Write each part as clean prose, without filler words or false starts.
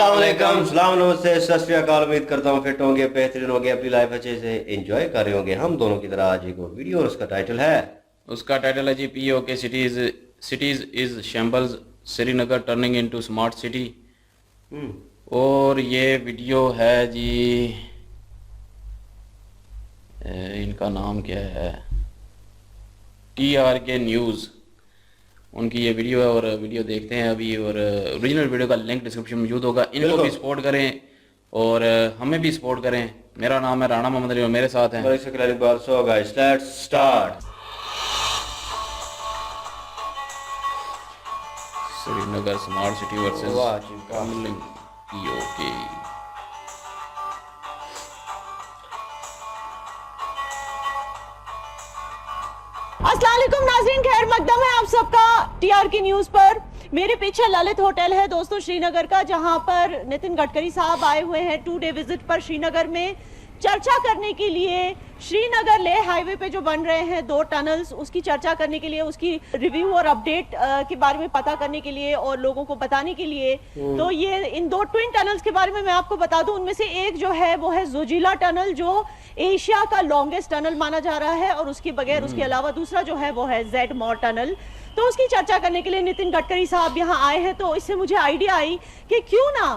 अस्सलाम वालेकुम, सलाम नमस्ते, सत श्री अकाल। उम्मीद करता हूँ फिट होंगे, बेहतरीन होंगे, अपनी लाइफ अच्छे से एंजॉय कर रहे होंगे हम दोनों की तरह। आज एक और वीडियो और उसका टाइटल है जी POK cities is shambles, Srinagar turning into smart city. और ये वीडियो है जी, इनका नाम क्या है, TRK न्यूज़, उनकी ये वीडियो है। और वीडियो देखते हैं अभी, और ओरिजिनल वीडियो का लिंक डिस्क्रिप्शन में मौजूद होगा। इनको भी सपोर्ट करें और हमें भी सपोर्ट करें। मेरा नाम है राणा मोहम्मद अली और मेरे साथ हैं let's start. Srinagar smart city versus POK। अस्सलाम वालेकुम नाज़रीन, खैर मकदम है आप सबका TRK न्यूज़ पर। मेरे पीछे ललित होटल है दोस्तों श्रीनगर का, जहां पर नितिन गडकरी साहब आए हुए हैं 2 डे विजिट पर श्रीनगर में, चर्चा करने के लिए श्रीनगर लेह हाईवे पे जो बन रहे हैं 2 टनल्स, उसकी चर्चा करने के लिए, उसकी रिव्यू और अपडेट के बारे में पता करने के लिए और लोगों को बताने के लिए। तो ये इन 2 ट्विन टनल्स के बारे में मैं आपको बता दूं, उनमें से एक जो है वो है जोजिला टनल, जो एशिया का लॉन्गेस्ट टनल माना जा रहा है, और उसके बगैर उसके अलावा दूसरा जो है वो है जेड मॉर टनल। तो उसकी चर्चा करने के लिए नितिन गडकरी साहब यहाँ आए हैं। तो इससे मुझे आइडिया आई कि क्यों ना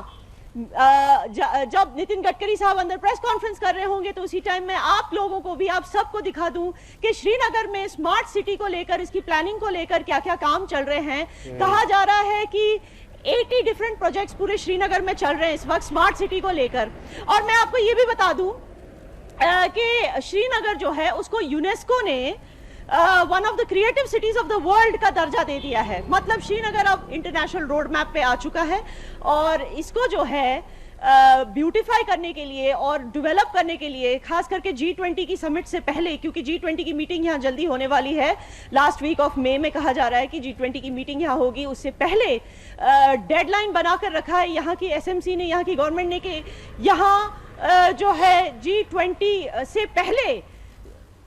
जब नितिन गडकरी साहब अंदर प्रेस कॉन्फ्रेंस कर रहे होंगे तो उसी टाइम में आप लोगों को भी, आप सबको दिखा दूं कि श्रीनगर में स्मार्ट सिटी को लेकर, इसकी प्लानिंग को लेकर क्या क्या काम चल रहे हैं। कहा जा रहा है कि 80 डिफरेंट प्रोजेक्ट्स पूरे श्रीनगर में चल रहे हैं इस वक्त स्मार्ट सिटी को लेकर। और मैं आपको ये भी बता दूं कि श्रीनगर जो है उसको यूनेस्को ने one of the creative cities of the world का दर्जा दे दिया है। मतलब श्रीनगर अब इंटरनेशनल रोड मैप पे आ चुका है, और इसको जो है ब्यूटिफाई करने के लिए और डेवलप करने के लिए, खास करके G20 की समिट से पहले, क्योंकि G20 की मीटिंग यहाँ जल्दी होने वाली है, लास्ट वीक ऑफ मई में कहा जा रहा है कि G20 की मीटिंग यहाँ होगी, उससे पहले डेडलाइन बनाकर रखा है यहाँ की SMC ने, यहाँ की गवर्नमेंट ने, कि यहाँ जो है G20 से पहले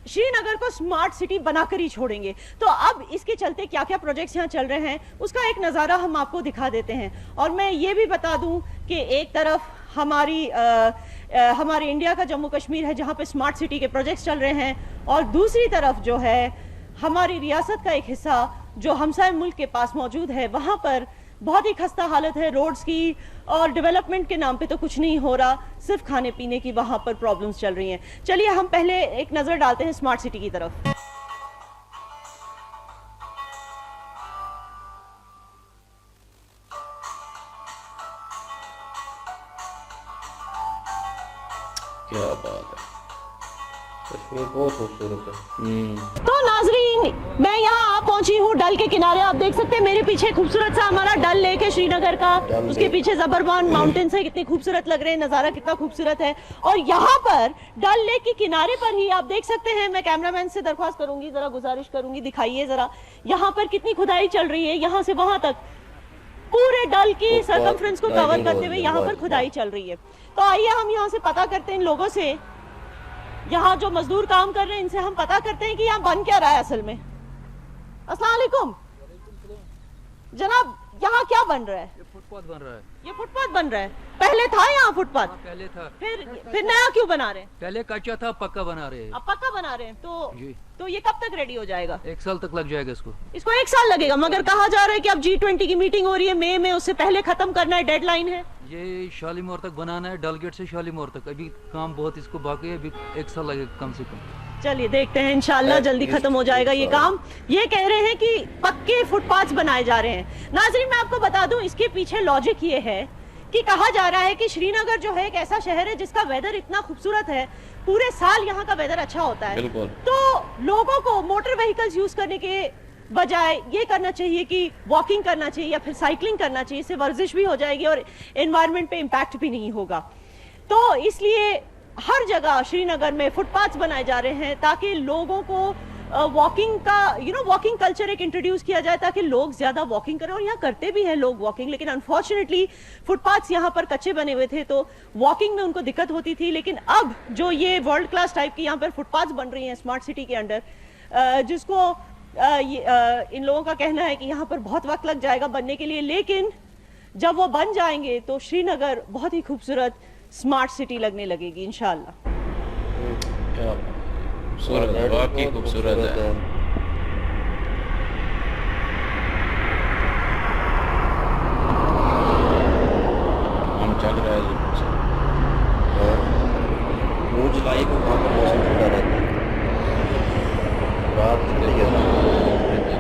श्रीनगर को स्मार्ट सिटी बनाकर ही छोड़ेंगे। तो अब इसके चलते क्या क्या प्रोजेक्ट्स यहाँ चल रहे हैं उसका एक नज़ारा हम आपको दिखा देते हैं। और मैं ये भी बता दूं कि एक तरफ हमारे इंडिया का जम्मू कश्मीर है जहाँ पे स्मार्ट सिटी के प्रोजेक्ट्स चल रहे हैं, और दूसरी तरफ जो है हमारी रियासत का एक हिस्सा जो हमसाए मुल्क के पास मौजूद है, वहाँ पर बहुत ही खस्ता हालत है रोड्स की, और डेवलपमेंट के नाम पे तो कुछ नहीं हो रहा, सिर्फ खाने पीने की वहां पर प्रॉब्लम्स चल रही हैं। चलिए हम पहले एक नजर डालते हैं स्मार्ट सिटी की तरफ। क्या बात है, कश्मीर बहुत खूबसूरत है। तो नाजरीन, मैं यहाँ आ पहुंची हूँ डल के किनारे। आप देख सकते हैं मेरे पीछे खूबसूरत सा हमारा डल लेक है श्रीनगर का, उसके पीछे जबरवान माउंटेन्स है, कितने खूबसूरत लग रहे हैं, नज़ारा कितना खूबसूरत है। और यहाँ पर डल लेक के किनारे पर ही आप देख सकते हैं, मैं कैमरामैन से दरख्वास्त करूंगी, जरा गुजारिश करूंगी, दिखाइए जरा यहाँ पर कितनी खुदाई चल रही है। यहाँ से वहां तक पूरे डल की सर्कमफ्रेंस को कवर करते हुए यहाँ पर खुदाई चल रही है। तो आइए हम यहाँ से पता करते हैं इन लोगों से, यहाँ जो मजदूर काम कर रहे हैं इनसे हम पता करते हैं कि यहाँ बन क्या रहा है असल में। अस्सलाम वालेकुम जनाब, यहाँ क्या बन रहा है? ये फुटपाथ बन रहा है। ये फुटपाथ बन रहा है, पहले था यहाँ फुटपाथ? पहले था, फिर नया क्यों बना रहे हैं? पहले कच्चा था, पक्का बना रहे हैं। अब पक्का बना रहे हैं, तो ये कब तक रेडी हो जाएगा? 1 साल तक लग जाएगा इसको 1 साल लगेगा, मगर कहा जा रहा है कि अब G20 की मीटिंग हो रही है मई में, उससे पहले खत्म करना है, डेडलाइन है। ये शालीमार तक बनाना है, डलगेट से शालीमार तक, अभी काम बहुत इसको बाकी है, अभी 1 साल लगेगा कम से कम। चलिए देखते हैं, इंशाल्लाह जल्दी खत्म हो जाएगा ये काम। ये कह रहे हैं कि पक्के फुटपाथ बनाए जा रहे हैं। नाज़रीन, मैं आपको बता दूं इसके पीछे लॉजिक ये है कि कहा जा रहा है कि श्रीनगर जो है एक ऐसा शहर है जिसका वेदर इतना खूबसूरत है, पूरे साल यहाँ का वेदर अच्छा होता है। तो लोगों को मोटर व्हीकल्स यूज करने के बजाय ये करना चाहिए कि वॉकिंग करना चाहिए या फिर साइकिलिंग करना चाहिए, इससे वर्जिश भी हो जाएगी और एनवायरनमेंट पे इम्पैक्ट भी नहीं होगा। तो इसलिए हर जगह श्रीनगर में फुटपाथ्स बनाए जा रहे हैं ताकि लोगों को वॉकिंग का वॉकिंग कल्चर एक इंट्रोड्यूस किया जाए, ताकि लोग ज्यादा वॉकिंग करें। और यहाँ करते भी हैं लोग वॉकिंग, लेकिन अनफॉर्चुनेटली फुटपाथ्स यहाँ पर कच्चे बने हुए थे तो वॉकिंग में उनको दिक्कत होती थी। लेकिन अब जो ये वर्ल्ड क्लास टाइप की यहाँ पर फुटपाथ्स बन रही हैं स्मार्ट सिटी के अंडर, जिसको इन लोगों का कहना है कि यहाँ पर बहुत वक्त लग जाएगा बनने के लिए, लेकिन जब वो बन जाएंगे तो श्रीनगर बहुत ही खूबसूरत स्मार्ट सिटी लगने लगेगी इंशाल्लाह। क्या खूबसूरत है, वाकई खूबसूरत है। हम चल रहे हैं जून जुलाई को वहाँ पर मौसम ठंडा रहता है, रात ठंडी है।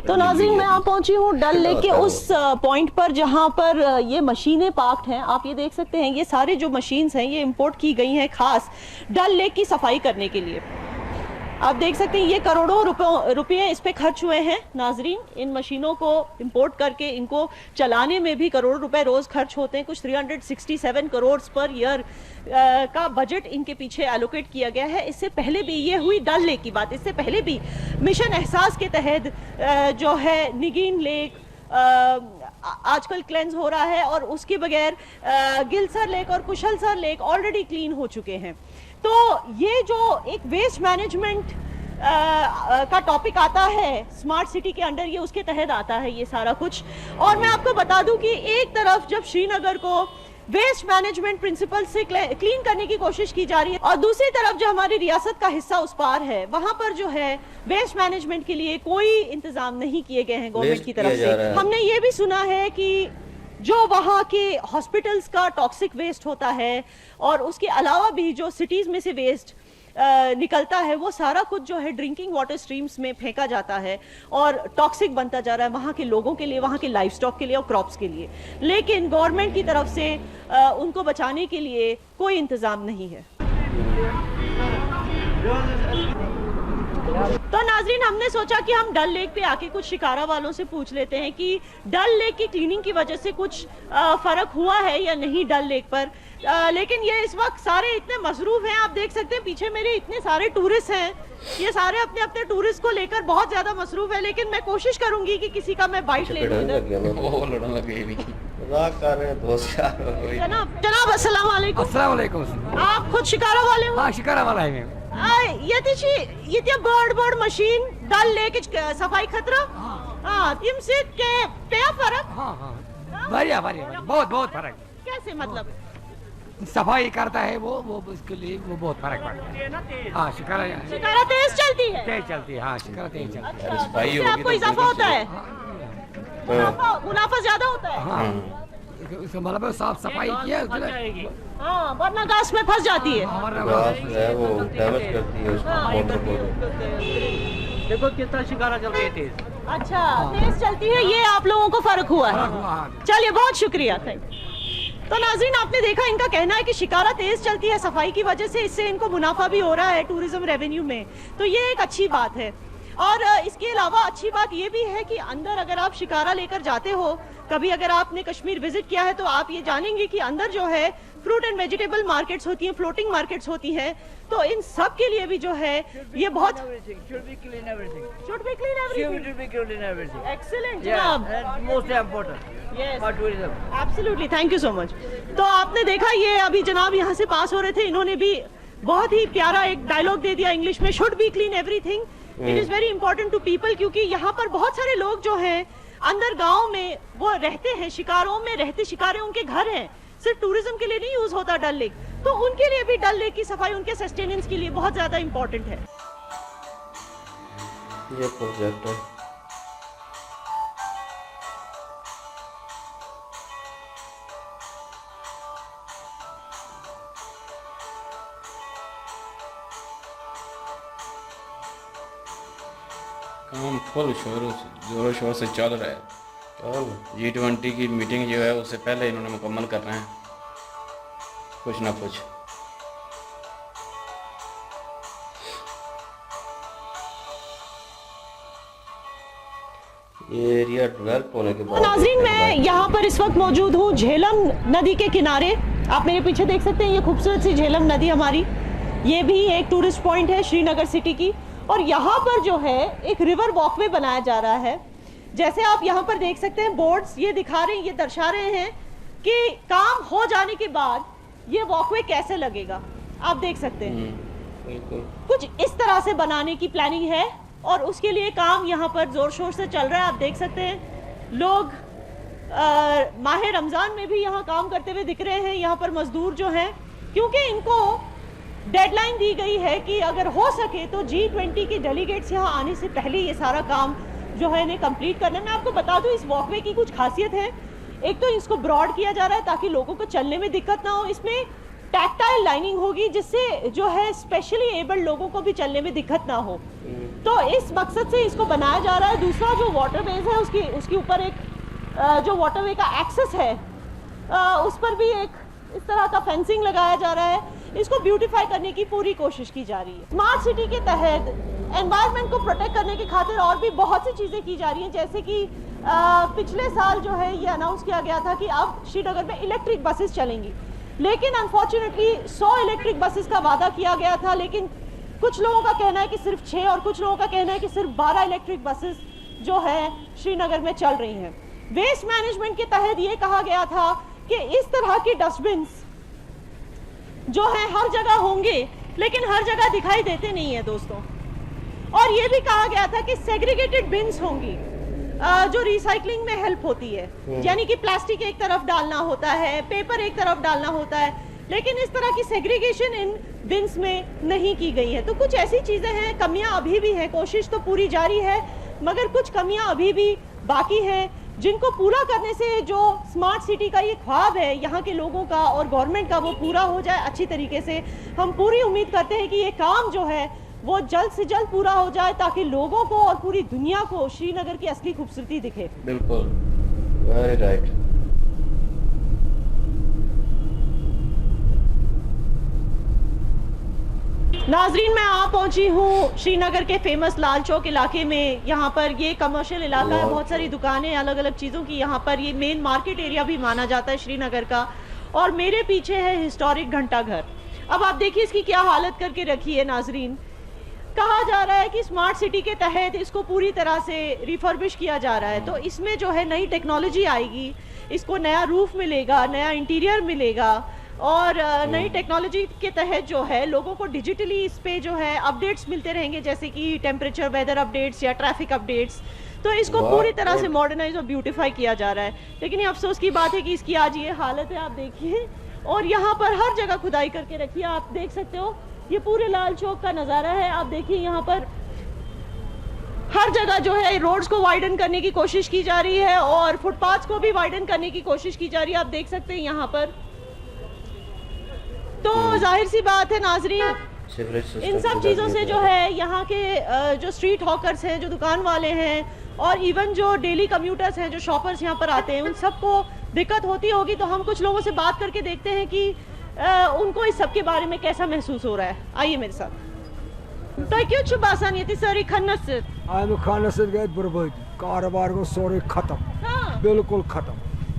तो नाज़रीन मैं यहाँ पहुंची हूँ डल लेक के उस पॉइंट पर जहाँ पर ये मशीनें पार्क्ड हैं। आप ये देख सकते हैं ये सारे जो मशीन्स हैं ये इंपोर्ट की गई हैं खास डल लेक की सफाई करने के लिए। आप देख सकते हैं ये करोड़ों रुपए इस पे खर्च हुए हैं नाजरीन। इन मशीनों को इंपोर्ट करके इनको चलाने में भी करोड़ों रुपए रोज खर्च होते हैं। कुछ 367 करोड़ पर ईयर का बजट इनके पीछे एलोकेट किया गया है। इससे पहले भी ये हुई डल लेक की बात, इससे पहले भी मिशन एहसास के तहत जो है निगीन लेक आजकल क्लेंस हो रहा है और उसके बगैर गिलसर लेक और कुशलसर लेक ऑलरेडी क्लीन हो चुके हैं। तो ये जो एक वेस्ट मैनेजमेंट का टॉपिक आता है स्मार्ट सिटी के अंडर, ये उसके तहत आता है ये सारा कुछ। और मैं आपको बता दूं कि एक तरफ जब श्रीनगर को वेस्ट मैनेजमेंट प्रिंसिपल से क्लीन करने की कोशिश की जा रही है और दूसरी तरफ जो हमारी रियासत का हिस्सा उस पार है वहां पर जो है वेस्ट मैनेजमेंट के लिए कोई इंतजाम नहीं किए गए हैं गवर्नमेंट की तरफ से। हमने ये भी सुना है कि जो वहाँ के हॉस्पिटल्स का टॉक्सिक वेस्ट होता है और उसके अलावा भी जो सिटीज में से वेस्ट निकलता है वो सारा कुछ जो है ड्रिंकिंग वाटर स्ट्रीम्स में फेंका जाता है और टॉक्सिक बनता जा रहा है वहाँ के लोगों के लिए, वहाँ के लाइफ स्टॉक के लिए और क्रॉप्स के लिए। लेकिन गवर्नमेंट की तरफ से उनको बचाने के लिए कोई इंतजाम नहीं है। तो नाजरीन हमने सोचा कि हम डल लेक पे आके कुछ शिकारा वालों से पूछ लेते हैं कि डल लेक की क्लीनिंग की वजह से कुछ फर्क हुआ है या नहीं डल लेक पर। लेकिन ये इस वक्त सारे इतने मसरूफ हैं, आप देख सकते हैं पीछे मेरे इतने सारे टूरिस्ट हैं, ये सारे अपने अपने टूरिस्ट को लेकर बहुत ज्यादा मसरूफ है। लेकिन मैं कोशिश करूंगी कि किसी का मैं बाइट ले लूं। जनाब अस्सलाम वालेकुम। अस्सलाम वालेकुम। आप खुद शिकारा वाले हो? हाँ शिकारा वाला है मैं। ये बर्ड मशीन डल लेक सफाई खतरा हाँ तिमसे के क्या फर्क? हाँ बढ़िया बहुत फर्क। कैसे मतलब? सफाई करता है वो उसके लिए वो बहुत फर्क पड़ता है। हाँ शिकारा तेज चलती है। हाँ शिकारा तेज चलती है। इससे आपको इजाफा होता है, मुनाफा ज्यादा होता है। हाँ उसका मतलब साफ सफाई किया हाँ वरना घास में फंस जाती है। घास है वो डैमेज करती है उसको मोटर को। देखो कितना शिकारा चल रही है तेज। अच्छा तेज चलती है, ये आप लोगों को फर्क हुआ है। चलिए बहुत शुक्रिया, थैंक। तो नाज़रीन आपने देखा इनका कहना है कि शिकारा तेज चलती है सफाई की वजह से, इससे इनको मुनाफा भी हो रहा है टूरिज्म रेवेन्यू में, तो ये एक अच्छी बात है। और इसके अलावा अच्छी बात ये भी है कि अंदर अगर आप शिकारा लेकर जाते हो, कभी अगर आपने कश्मीर विजिट किया है तो आप ये जानेंगे कि अंदर जो है फ्रूट एंड वेजिटेबल मार्केट्स होती हैं, फ्लोटिंग मार्केट्स होती हैं, तो इन सब के लिए भी जो है ये बहुत एक्सीलेंट जनाब, most important for tourism. Absolutely, thank you so much. तो आपने देखा ये अभी जनाब यहाँ से पास हो रहे थे, इन्होंने भी बहुत ही प्यारा एक डायलॉग दे दिया इंग्लिश में, should be clean everything, it is very important to people. क्योंकि यहाँ पर बहुत सारे लोग जो हैं अंदर गाँव में वो रहते हैं, शिकारों में रहते, शिकारे उनके घर हैं, सिर्फ टूरिज्म के लिए नहीं यूज होता डल लेक, तो उनके लिए भी डल लेक की सफाई उनके सस्टेनेंस के लिए बहुत ज्यादा इंपॉर्टेंट है। ये प्रोजेक्ट है काम फुल जोरों शोर से चल रहा है। G20 की मीटिंग जो है उससे पहले इन्होंने मुकम्मल करना है कुछ ना कुछ। ये एरिया डेवलप होने के बाद। नाज़रीन मैं यहाँ पर इस वक्त मौजूद हूँ झेलम नदी के किनारे। आप मेरे पीछे देख सकते हैं ये खूबसूरत सी झेलम नदी हमारी, ये भी एक टूरिस्ट पॉइंट है श्रीनगर सिटी की। और यहाँ पर जो है एक रिवर वॉकवे बनाया जा रहा है। जैसे आप यहाँ पर देख सकते हैं बोर्ड्स ये दिखा रहे हैं, ये दर्शा रहे हैं कि काम हो जाने के बाद ये वॉकवे कैसे लगेगा। आप देख सकते हैं कुछ इस तरह से बनाने की प्लानिंग है और उसके लिए काम यहाँ पर जोर शोर से चल रहा है। आप देख सकते हैं लोग माह रमज़ान में भी यहाँ काम करते हुए दिख रहे हैं यहाँ पर मजदूर जो हैं, क्योंकि इनको डेडलाइन दी गई है कि अगर हो सके तो G20 के डेलीगेट्स यहाँ आने से पहले ये सारा काम जो है इन्हें कंप्लीट करना है। मैं आपको बता दूं इस वॉकवे की कुछ खासियत है। एक तो इसको ब्रॉड किया जा रहा है ताकि लोगों को चलने में दिक्कत ना हो। इसमें टैक्टाइल लाइनिंग होगी जिससे जो है स्पेशली एबल्ड लोगों को भी चलने में दिक्कत ना हो, तो इस मकसद से इसको बनाया जा रहा है। दूसरा जो वाटरवेज है उसके ऊपर एक जो वाटरवे का एक्सेस है उस पर भी एक इस तरह का फेंसिंग लगाया जा रहा है। इसको ब्यूटीफाई करने की पूरी कोशिश की जा रही है। स्मार्ट सिटी के तहत एनवायरनमेंट को प्रोटेक्ट करने की खातिर और भी बहुत सी चीज़ें की जा रही हैं, जैसे कि पिछले साल जो है ये अनाउंस किया गया था कि अब श्रीनगर में इलेक्ट्रिक बसेस चलेंगी, लेकिन अनफॉर्चुनेटली 100 इलेक्ट्रिक बसेस का वादा किया गया था, लेकिन कुछ लोगों का कहना है कि सिर्फ 6 और कुछ लोगों का कहना है कि सिर्फ 12 इलेक्ट्रिक बसेस जो है श्रीनगर में चल रही हैं। वेस्ट मैनेजमेंट के तहत ये कहा गया था कि इस तरह के डस्टबिन्स जो है हर जगह होंगे, लेकिन हर जगह दिखाई देते नहीं है दोस्तों। और ये भी कहा गया था कि सेग्रीगेटेड बिन्स होंगी जो रिसाइकलिंग में हेल्प होती है, यानी कि प्लास्टिक एक तरफ डालना होता है, पेपर एक तरफ डालना होता है, लेकिन इस तरह की सेग्रीगेशन इन बिन्स में नहीं की गई है। तो कुछ ऐसी चीज़ें हैं, कमियां अभी भी हैं, कोशिश तो पूरी जारी है मगर कुछ कमियां अभी भी बाकी हैं, जिनको पूरा करने से जो स्मार्ट सिटी का ये ख्वाब है यहाँ के लोगों का और गवर्नमेंट का वो पूरा हो जाए अच्छी तरीके से। हम पूरी उम्मीद करते हैं कि ये काम जो है वो जल्द से जल्द पूरा हो जाए ताकि लोगों को और पूरी दुनिया को श्रीनगर की असली खूबसूरती दिखे। बिल्कुल, वेरी राइट। नाजरीन, मैं आ पहुंची हूँ श्रीनगर के फेमस लाल चौक इलाके में। यहाँ पर ये कमर्शियल इलाका है, बहुत सारी दुकानें अलग अलग चीज़ों की यहाँ पर, ये मेन मार्केट एरिया भी माना जाता है श्रीनगर का। और मेरे पीछे है हिस्टोरिक घंटा घर। अब आप देखिए इसकी क्या हालत करके रखी है नाजरीन। कहा जा रहा है कि स्मार्ट सिटी के तहत इसको पूरी तरह से रिफर्बिश किया जा रहा है, तो इसमें जो है नई टेक्नोलॉजी आएगी, इसको नया रूफ मिलेगा, नया इंटीरियर मिलेगा और नई टेक्नोलॉजी के तहत जो है लोगों को डिजिटली इस पे जो है अपडेट्स मिलते रहेंगे, जैसे कि टेम्परेचर, वेदर अपडेट्स या ट्रैफिक अपडेट्स। तो इसको पूरी तरह से मॉडर्नाइज और ब्यूटीफाई किया जा रहा है। लेकिन ये अफसोस की बात है कि इसकी आज ये हालत है, आप देखिए। और यहाँ पर हर जगह खुदाई करके रखी है, आप देख सकते हो। ये पूरे लाल चौक का नज़ारा है, आप देखिए यहाँ पर हर जगह जो है रोड्स को वाइडन करने की कोशिश की जा रही है और फुटपाथ्स को भी वाइडन करने की कोशिश की जा रही है, आप देख सकते हैं यहाँ पर। तो जाहिर सी बात है नाजरीन, इन सब चीज़ों से जो है यहाँ के जो स्ट्रीट हॉकर्स हैं, जो दुकान वाले हैं और इवन जो डेली कम्यूटर्स हैं, जो शॉपर्स यहाँ पर आते हैं, उन सबको दिक्कत होती होगी। तो हम कुछ लोगों से बात करके देखते हैं कि उनको इस सब के बारे में कैसा महसूस हो रहा है। आइए मेरे साथ। तो क्यों छुबासानियती सारी खन्नस आम खाना से गए बर्बाद, कारोबार को सोरे खत्म। हाँ। बिल्कुल खत्म।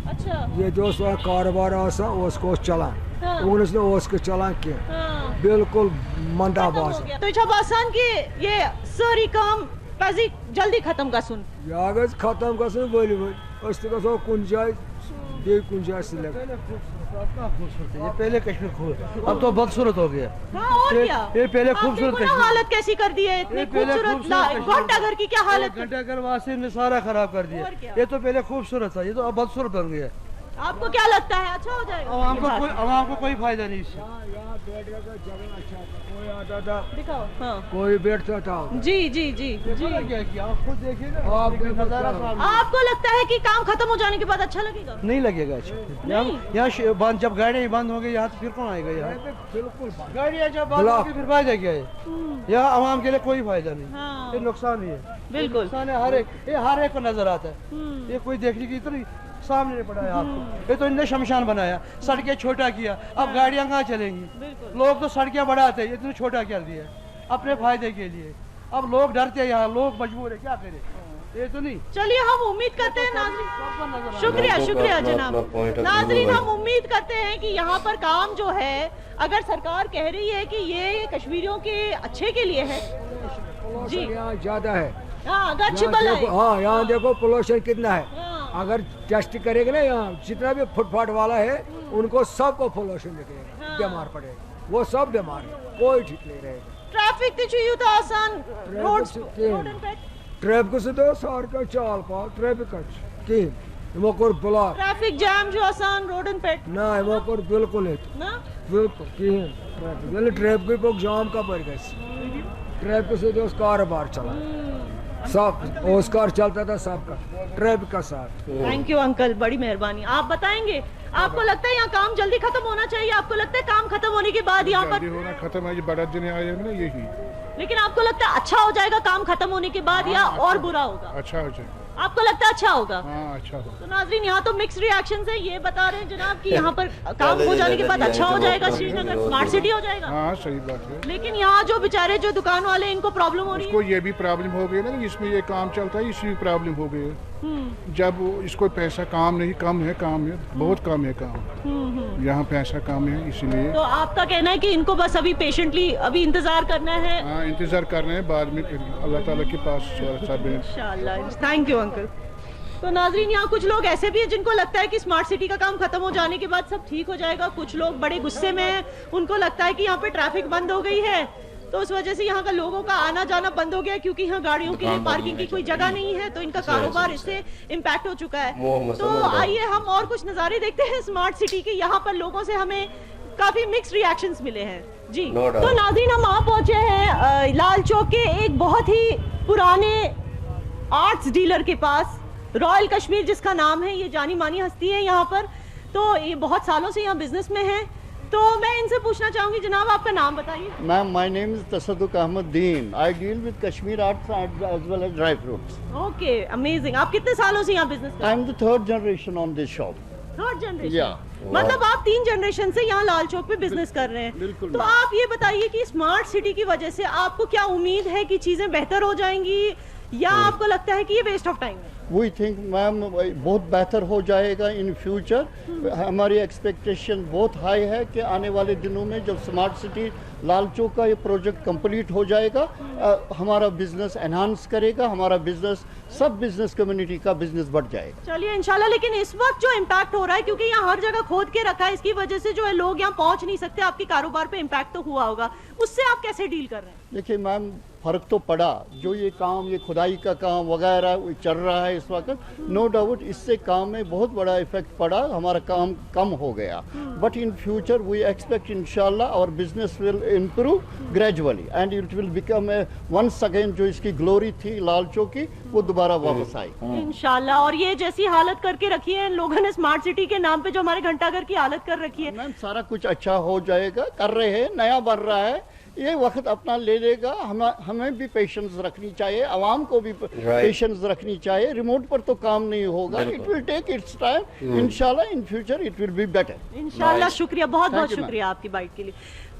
अच्छा। ये जो कारोबार आसा उसको चला, हाँ। उसको चला के हाँ। बिल्कुल मंदाबाज। तो छुबासान के ये सारी काम पाजी जल्दी खत्म का सुन यागज खत्म का सुन बोली बोली उसको सो कुंजाई दे कुंजाई से लगा। ये पहले कश्मीर खूब, अब तो बदसूरत हो गया। हाँ, और क्या? ये पहले खूबसूरत कश्मीर हालत कैसी कर दी है, इतनी खूबसूरत घंटा घर की क्या हालत। घंटा घर वासी ने सारा खराब कर दिया। ये तो पहले खूबसूरत था, ये तो अब बदसूरत बन गया। आपको क्या लगता है अच्छा हो जाएगा? आवाम को कोई फायदा नहीं इससे। दिखाओ। हाँ। कोई बैठता था। जी जी जी जी। आप खुद देखिए ना, आपको लगता है कि काम खत्म हो जाने के बाद अच्छा लगेगा? नहीं लगेगा अच्छा। यहाँ जब गाड़ियाँ बंद हो गई यहाँ तो फिर कौन आएगा यहाँ? बिल्कुल गाड़ियाँ जब बंद होगी फिर फायदा क्या है? यहाँ आवाम के लिए कोई फायदा नहीं। हाँ। ये नुकसान ही है। बिल्कुल नुकसान है हर एक को नजर आता है। ये कोई देखने की इतनी सामने पड़ा है आपको। ये तो इनने शमशान बनाया, सड़कें छोटा किया, अब गाड़ियाँ कहाँ चलेंगी? लोग तो सड़कें बढ़ाते हैं, इतने छोटा कर दिया अपने फायदे के लिए। अब लोग डरते हैं, यहाँ लोग मजबूर है, क्या करें? ये तो नहीं। चलिए हम उम्मीद करते हैं नाज़रीन, शुक्रिया जनाब। नाज़रीन, हम उम्मीद करते हैं कि यहाँ पर काम जो है, अगर सरकार कह रही है कि ये कश्मीरियों के अच्छे के लिए है जी, यहाँ ज्यादा है। हाँ, अच्छी भला है। हाँ, यहाँ देखो पोल्यूशन कितना है। अगर टेस्ट करेंगे ना, यहाँ जितना भी फुटपाथ वाला है उनको सबको पोल्यूशन निकलेगा, बीमार पड़ेगा, वो सब बीमार है, कोई ठीक नहीं रहेगा। ट्रैफिक तो आसान रोड ट्रैफिक से तो सार का चाल पा ट्रैफिक की Mokur bular. ट्रैफिक जैम जो आसान रोडन पेट Na mokur bilkul et. ना Bilkul kihin. Böyle trafik bok jam ka pad gais. Traffic से जो कारोबार चला सब ओस्कार चलता था सबका ट्रैफिक का साथ। थैंक यू अंकल, बड़ी मेहरबानी। आप बताएंगे, आपको लगता है यहाँ काम जल्दी खत्म होना चाहिए? आपको लगता है काम खत्म होने के बाद यहाँ पर, होना खत्म है, ये बड़ा दिन आए हैं ना यही। लेकिन आपको लगता है अच्छा हो जाएगा काम खत्म होने के बाद या और बुरा होगा? अच्छा हो जाए। आपको लगता है अच्छा होगा? हाँ अच्छा हो। तो नाजरीन, यहाँ तो मिक्स रिएक्शन है। ये बता रहे हैं जनाब कि यहाँ पर काम हो जाने के बाद अच्छा हो जाएगा, श्रीनगर स्मार्ट सिटी हो जाएगा। हाँ सही बात है। लेकिन यहाँ जो बेचारे जो दुकान वाले इनको प्रॉब्लम हो रही उसको है। ये भी प्रॉब्लम हो गई ना, इसमें ये काम चलता है इसमें प्रॉब्लम हो गई है। जब इसको पैसा काम नहीं, कम है काम है, बहुत कम है काम, यहाँ पैसा कम है इसलिए। तो आपका कहना है कि इनको बस अभी पेशेंटली अभी इंतजार करना है? हाँ इंतजार करना है, बाद में फिर अल्लाह ताला के पास सब है। इंशाल्लाह। Thank you uncle. तो नाजरीन, यहाँ कुछ लोग ऐसे भी हैं जिनको लगता है कि स्मार्ट सिटी का काम खत्म हो जाने के बाद सब ठीक हो जाएगा। कुछ लोग बड़े गुस्से में हैं, उनको लगता है कि यहाँ पे ट्रैफिक बंद हो गई है तो उस वजह से यहाँ का लोगों का आना जाना बंद हो गया, क्योंकि यहाँ गाड़ियों के लिए पार्किंग की कोई जगह नहीं है, तो इनका कारोबार इससे इम्पैक्ट हो चुका है। तो आइए हम और कुछ नज़ारे देखते हैं स्मार्ट सिटी के। यहाँ पर लोगों से हमें काफी मिक्स रिएक्शंस मिले हैं जी। तो नाज़रीन, हम आ पहुंचे हैं लाल चौक के एक बहुत ही पुराने आर्ट्स डीलर के पास। रॉयल कश्मीर जिसका नाम है, ये जानी मानी हस्ती है यहाँ पर, तो ये बहुत सालों से यहाँ बिजनेस में है। तो मैं इनसे पूछना चाहूंगी, जनाब आपका नाम बताइए। Ma'am, my name is Tasadduq Ahmad Deen. I deal with Kashmir arts as well as dry fruits. Okay, amazing. आप कितने सालों से यहाँ बिजनेस कर रहे I'm the third generation on this shop. हैं? Third generation? Yeah. मतलब आप 3 जनरेशन से यहाँ लाल चौक पे बिजनेस कर रहे हैं। बिल्कुल। तो आप ये बताइए कि स्मार्ट सिटी की वजह से आपको क्या उम्मीद है कि चीजें बेहतर हो जाएंगी या आपको लगता है कि ये वेस्ट ऑफ टाइम है? We think मैम बहुत बेहतर हो जाएगा इन फ्यूचर। हमारी एक्सपेक्टेशन बहुत हाई है कि आने वाले दिनों में जब स्मार्ट सिटी लाल चौक का ये प्रोजेक्ट कंप्लीट हो जाएगा, हमारा बिजनेस एनहांस करेगा, हमारा बिजनेस सब बिजनेस कम्युनिटी का बिजनेस बढ़ जाएगा। चलिए इंशाल्लाह। लेकिन इस वक्त जो इम्पैक्ट हो रहा है, क्योंकि यहाँ हर जगह खोद के रखा है, इसकी वजह से जो है लोग यहाँ पहुँच नहीं सकते, आपके कारोबार पे इम्पैक्ट तो हुआ होगा, उससे आप कैसे डील कर रहे हैं? देखिए मैम, फ़र्क तो पड़ा। जो ये काम, ये खुदाई का काम वगैरह चल रहा है इस वक्त, नो डाउट इससे काम में बहुत बड़ा इफेक्ट पड़ा, हमारा काम कम हो गया। But in future we expect इंशाल्लाह our business will improve gradually and it will become a once again जो इसकी ग्लोरी थी लाल चौक की, वो दोबारा वापस आई इंशाल्लाह। और ये जैसी हालत करके रखी है इन लोगों ने स्मार्ट सिटी के नाम पे, जो हमारे घंटाघर की हालत कर रखी है। मैम सारा कुछ अच्छा हो जाएगा, कर रहे हैं, नया बन रहा है, ये वक्त अपना ले लेगा। हमें भी पेशेंस रखनी चाहिए, आवाम को भी पेशेंस रखनी चाहिए। रिमोट पर तो काम नहीं होगा, it will take its time. इंशाल्लाह in future it will be better इंशाल्लाह। शुक्रिया, बहुत बहुत शुक्रिया आपकी बाइट के लिए।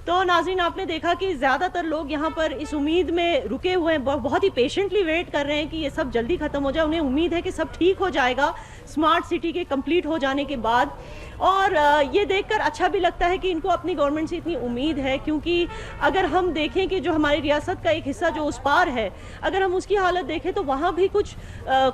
तो नाज़रीन, आपने देखा कि ज़्यादातर लोग यहाँ पर इस उम्मीद में रुके हुए हैं, बहुत ही पेशेंटली वेट कर रहे हैं कि ये सब जल्दी ख़त्म हो जाए। उन्हें उम्मीद है कि सब ठीक हो जाएगा स्मार्ट सिटी के कंप्लीट हो जाने के बाद। और ये देखकर अच्छा भी लगता है कि इनको अपनी गवर्नमेंट से इतनी उम्मीद है, क्योंकि अगर हम देखें कि जो हमारी रियासत का एक हिस्सा जो उस पार है, अगर हम उसकी हालत देखें तो वहाँ भी कुछ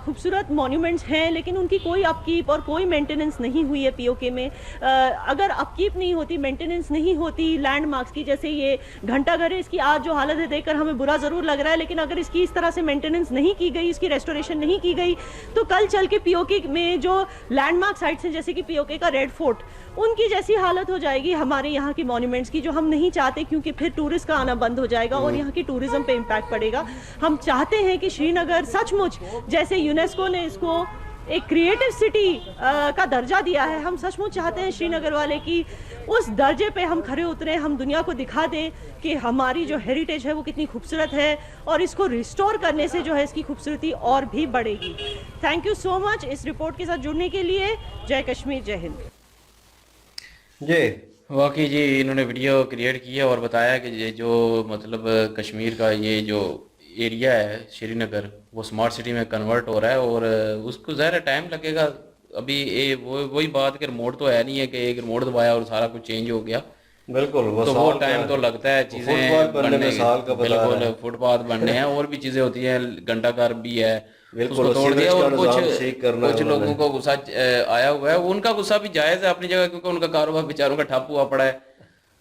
खूबसूरत मॉन्यूमेंट्स हैं, लेकिन उनकी कोई अपकीप और कोई मेंटेनेंस नहीं हुई है पीओके में। अगर अपकीप नहीं होती, मेंटेनेंस नहीं होती लैंडमार्क्स की, जैसे ये घंटाघर है, इसकी आज जो हालत है देखकर हमें बुरा ज़रूर लग रहा है, लेकिन अगर इसकी इस तरह से मेंटेनेंस नहीं की गई, इसकी रेस्टोरेशन नहीं की गई, तो कल चल के पीओके में जो लैंडमार्क साइट्स हैं, जैसे कि पीओके का रेड फोर्ट, उनकी जैसी हालत हो जाएगी हमारे यहाँ की मॉन्यूमेंट्स की, जो हम नहीं चाहते, क्योंकि फिर टूरिस्ट का आना बंद हो जाएगा और यहाँ की टूरिज्म पे इम्पैक्ट पड़ेगा। हम चाहते हैं कि श्रीनगर सचमुच, जैसे यूनेस्को ने इसको एक क्रिएटिव सिटी का दर्जा दिया है, हम सचमुच चाहते हैं श्रीनगर वाले कि उस दर्जे पे हम खड़े उतरें, हम दुनिया को दिखा दें कि हमारी जो हेरिटेज है वो कितनी खूबसूरत है, और इसको रिस्टोर करने से जो है इसकी खूबसूरती और भी बढ़ेगी। थैंक यू सो मच इस रिपोर्ट के साथ जुड़ने के लिए। जय कश्मीर, जय हिंद। जी वाकई जी, इन्होंने वीडियो क्रिएट किया और बताया कि ये जो मतलब कश्मीर का ये जो एरिया है श्रीनगर, वो स्मार्ट सिटी में कन्वर्ट हो रहा है, और उसको ज़ाहिर टाइम लगेगा। अभी वही बात कि रिमोट तो है नहीं है कि एक रिमोट दबाया और सारा कुछ चेंज हो गया। बिल्कुल, तो वो टाइम तो लगता है चीज़ें बनने में, बिल्कुल फुटपाथ बनने हैं, और भी चीज़ें होती हैं, घंटाघर भी है, उसको तोड़ दिया। और कुछ लोगों को गुस्सा आया हुआ है, उनका गुस्सा भी जायज़ है अपनी जगह, क्योंकि उनका कारोबार बेचारों का ठप हुआ पड़ा है,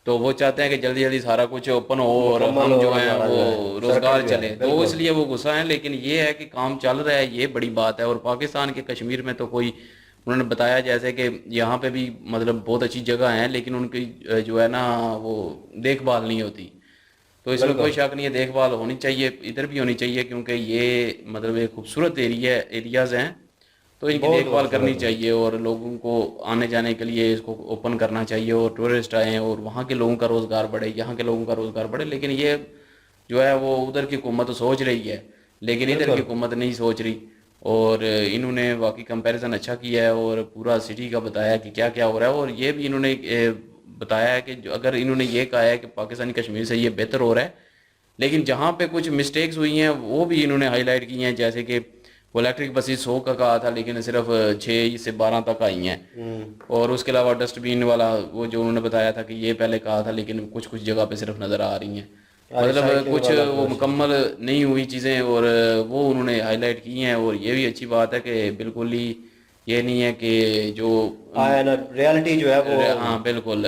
तो वो चाहते हैं कि जल्दी जल्दी सारा कुछ ओपन हो और हम जो है वो रोजगार चले, तो इसलिए वो गुस्सा है। लेकिन ये है कि काम चल रहा है, ये बड़ी बात है। और पाकिस्तान के कश्मीर में तो कोई انہوں نے بتایا جیسے کہ یہاں پہ بھی مطلب بہت اچھی جگہ ہیں لیکن ان کی جو ہے نا وہ دیکھ بھال نہیں ہوتی. تو اس میں کوئی شک نہیں ہے, دیکھ بھال ہونی چاہیے, ادھر بھی ہونی چاہیے کیونکہ یہ مطلب ایک خوبصورت ایریاز ہیں تو ان کی دیکھ بھال کرنی چاہیے اور لوگوں کو آنے جانے کے لیے اس کو اوپن کرنا چاہیے اور ٹورسٹ آئیں اور وہاں کے لوگوں کا روزگار بڑھے, یہاں کے لوگوں کا روزگار بڑھے. لیکن یہ جو ہے وہ ادھر کی حکومت سوچ رہی ہے لیکن ادھر کی حکومت نہیں سوچ رہی. اور انہوں نے واقعی کمپیریزن اچھا کیا ہے اور پورا سٹی کا بتایا کہ کیا کیا ہو رہا ہے. اور یہ بھی انہوں نے بتایا ہے کہ اگر انہوں نے یہ کہا ہے کہ پاکستانی کشمیر سے یہ بہتر ہو رہا ہے لیکن جہاں پہ کچھ مسٹیکس ہوئی ہیں وہ بھی انہوں نے ہائی لائٹ کی ہیں. جیسے کہ وہ الیکٹرک بسیز 100 کا کہا تھا لیکن صرف 6 سے 12 تک آئی ہیں. اور اس کے علاوہ ڈسٹ بین والا وہ جو انہوں نے بتایا تھا کہ یہ پہلے کہا تھا لیکن کچھ جگہ پہ صرف نظر آ رہی ہیں. مطلب کچھ وہ مکمل نہیں ہوئی چیزیں اور وہ انہوں نے ہائی لائٹ کی ہیں. اور یہ بھی اچھی بات ہے کہ بالکل ہی یہ نہیں ہے کہ جو ریالٹی جو ہے وہ, ہاں بالکل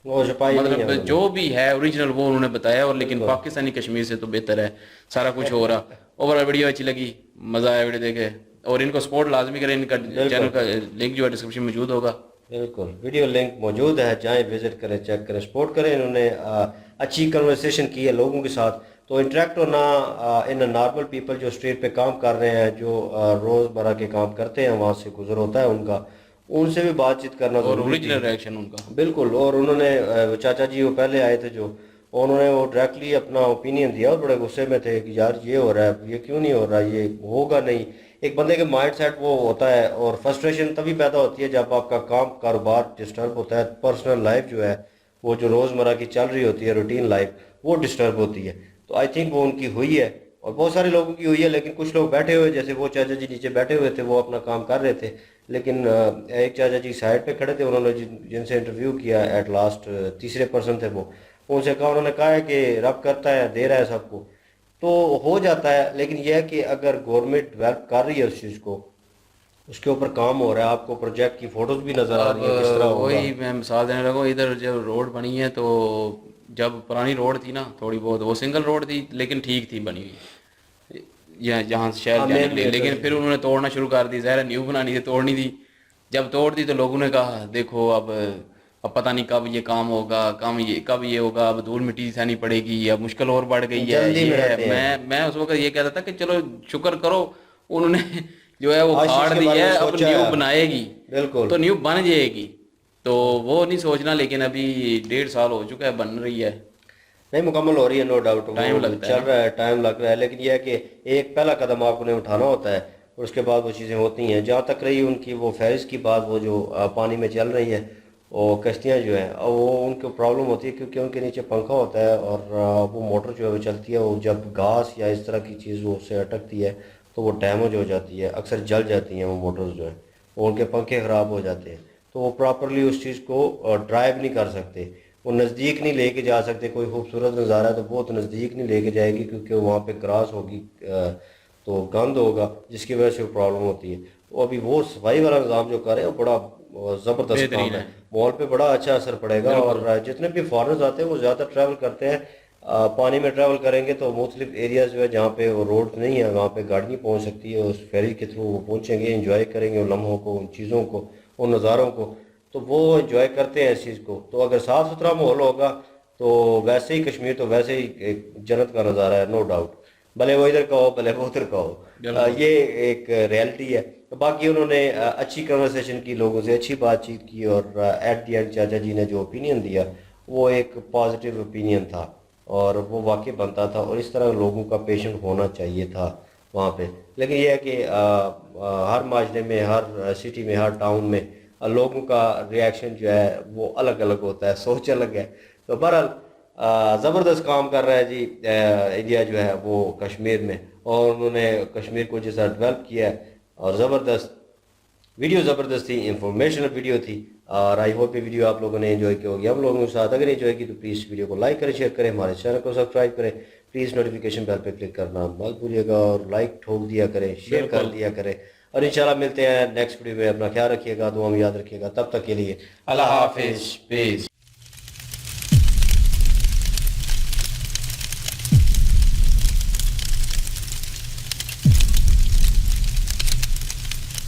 مطلب جو بھی ہے اوریجنل وہ انہوں نے بتایا. اور لیکن پاکستانی کشمیر سے تو بہتر ہے سارا کچھ ہو رہا. اوور ویڈیو اچھی لگی, مزہ آیا ویڈیو دیکھے اور ان کو سپورٹ لازمی کریں. ان کا چینل کا لنک جو ہے ڈسکرپشن میں موجود ہوگا. بالکل ویڈیو لنک موجود ہے, جائیں وزٹ کریں, چیک کریں, سپورٹ کریں. انہوں نے اچھی کنورسیشن کی ہے لوگوں کے ساتھ تو انٹریکٹ ہونا ان نارمل پیپل جو اسٹریٹ پہ کام کر رہے ہیں, جو روزمرہ کے کام کرتے ہیں, وہاں سے گزر ہوتا ہے ان کا, ان سے بھی بات چیت کرنا اور اوریجنل ریئیکشن ان کا بالکل. اور انہوں نے چاچا جی وہ پہلے آئے تھے جو انہوں نے وہ ڈائریکٹلی اپنا اوپینین دیا اور بڑے غصے میں تھے کہ یار یہ ہو رہا ہے, یہ کیوں نہیں ہو رہا, یہ ہوگا نہیں. ایک بندے کے مائنڈ سیٹ وہ ہوتا ہے اور فرسٹریشن تبھی پیدا ہوتی ہے جب آپ کا کام کاروبار ڈسٹرب ہوتا ہے. پرسنل لائف جو ہے وہ جو روزمرہ کی چل رہی ہوتی ہے روٹین لائف وہ ڈسٹرب ہوتی ہے. تو آئی تھنک وہ ان کی ہوئی ہے اور بہت سارے لوگوں کی ہوئی ہے. لیکن کچھ لوگ بیٹھے ہوئے جیسے وہ چاچا جی نیچے بیٹھے ہوئے تھے وہ اپنا کام کر رہے تھے لیکن ایک چاچا جی سائڈ پہ کھڑے تھے, انہوں نے جن سے انٹرویو کیا ایٹ لاسٹ تیسرے پرسن تھے وہ, ان سے کہا, انہوں نے کہا ہے کہ رب کرتا ہے دے رہا ہے سب کو تو ہو جاتا ہے. لیکن یہ ہے کہ اگر گورنمنٹ ڈیولپ کر رہی ہے اس چیز کو, اس کے اوپر کام ہو رہا ہے, آپ کو پروجیکٹ کی فوٹوز بھی نظر آ رہی ہیں کس طرح ہوگا. وہی میں مثال دینے لگا, ادھر جب روڈ بنی ہے تو جب پرانی روڈ تھی نا تھوڑی بہت وہ سنگل روڈ تھی لیکن ٹھیک تھی بنی ہوئی جہاں سے شہر جانے کے لیے. لیکن پھر انہوں نے توڑنا شروع کر دی, ظاہر نیو بنانی تھی, توڑنی تھی. جب توڑ دی تو لوگوں نے کہا دیکھو اب پتہ نہیں کب یہ کام ہوگا, کب یہ ہوگا, اب دھول مٹی سہنی پڑے گی, اب مشکل اور بڑھ گئی ہے. میں اس وقت یہ کہتا تھا کہ چلو شکر کرو انہوں نے جو ہے وہ پھاڑ دی ہے, اب نیو بنائے گی تو نیو بن جائے گی. تو وہ نہیں سوچنا, لیکن ابھی 1.5 سال ہو چکا ہے, بن رہی ہے, نہیں مکمل ہو رہی ہے, نو ڈاؤٹ ٹائم لگتا ہے, چل رہا ہے, ٹائم لگ رہا ہے. لیکن یہ ہے کہ ایک پہلا قدم آپ نے اٹھانا ہوتا ہے اور اس کے بعد وہ چیزیں ہوتی ہیں. جہاں تک رہی ان کی وہ فیرز کی بات, وہ جو پانی میں چل رہی ہیں وہ کشتیاں جو ہیں, وہ ان کو پرابلم ہوتی ہے کیونکہ ان کے نیچے پنکھا ہوتا ہے اور وہ موٹر جو ہے وہ چلتی ہے, وہ جب گھاس یا اس طرح کی چیز وہ اس سے اٹکتی ہے تو وہ ڈیمیج ہو جاتی ہے, اکثر جل جاتی ہیں وہ موٹرز جو ہیں, وہ ان کے پنکھے خراب ہو جاتے ہیں. تو وہ پراپرلی اس چیز کو ڈرائیو نہیں کر سکتے, وہ نزدیک نہیں لے کے جا سکتے. کوئی خوبصورت نظارہ ہے تو بہت نزدیک نہیں لے کے جائے گی کیونکہ وہاں پہ کراس ہوگی تو گند ہوگا جس کی وجہ سے وہ پرابلم ہوتی ہے. تو ابھی وہ صفائی والا نظام جو کر رہے ہیں وہ بڑا زبردست کام ہے, مال پہ بڑا اچھا اثر پڑے گا. اور جتنے بھی فارنرز آتے ہیں وہ زیادہ ٹریول کرتے ہیں, پانی میں ٹریول کریں گے تو مختلف ایریاز جو ہے جہاں پہ وہ روڈ نہیں ہے وہاں پہ گاڑی نہیں پہنچ سکتی ہے, اس فیری کے تھرو وہ پہنچیں گے, انجوائے کریں گے ان لمحوں کو, ان چیزوں کو, ان نظاروں کو. تو وہ انجوائے کرتے ہیں اس چیز کو. تو اگر صاف ستھرا ماحول ہوگا تو ویسے ہی کشمیر تو ویسے ہی ایک جنت کا نظارہ ہے, نو ڈاؤٹ. بھلے وہ ادھر کا ہو بھلے وہ ادھر کا ہو, یہ ایک ریالٹی ہے. باقی انہوں نے اچھی کنورسیشن کی, لوگوں سے اچھی بات چیت کی, اور ایٹ دی اینڈ چاچا جی نے جو اوپینین دیا وہ ایک پازیٹیو اوپینین تھا اور وہ واقع بنتا تھا, اور اس طرح لوگوں کا پیشنٹ ہونا چاہیے تھا وہاں پہ. لیکن یہ ہے کہ ہر معاشرے میں, ہر سٹی میں, ہر ٹاؤن میں لوگوں کا ریئیکشن جو ہے وہ الگ الگ ہوتا ہے, سوچ الگ ہے. تو بہرحال زبردست کام کر رہا ہے جی انڈیا جو ہے وہ کشمیر میں, اور انہوں نے کشمیر کو جیسا ڈیولپ کیا ہے, اور زبردست ویڈیو زبردست تھی, انفارمیشنل ویڈیو تھی. اور آئی ہوپ یہ ویڈیو آپ لوگوں نے انجوائے کی ہوگی, ہم لوگوں کے ساتھ. اگر انجوائے کی تو پلیز ویڈیو کو لائک کریں, شیئر کریں, ہمارے چینل کو سبسکرائب کریں, پلیز نوٹیفیکیشن بیل پہ کلک کرنا مت بھولیے گا, اور لائک ٹھوک دیا کریں, شیئر کر دیا کریں. اور انشاءاللہ ملتے ہیں نیکسٹ ویڈیو میں. اپنا خیال رکھیے گا, دعا میں یاد رکھیے گا. تب تک کے لیے اللہ حافظ. پیس.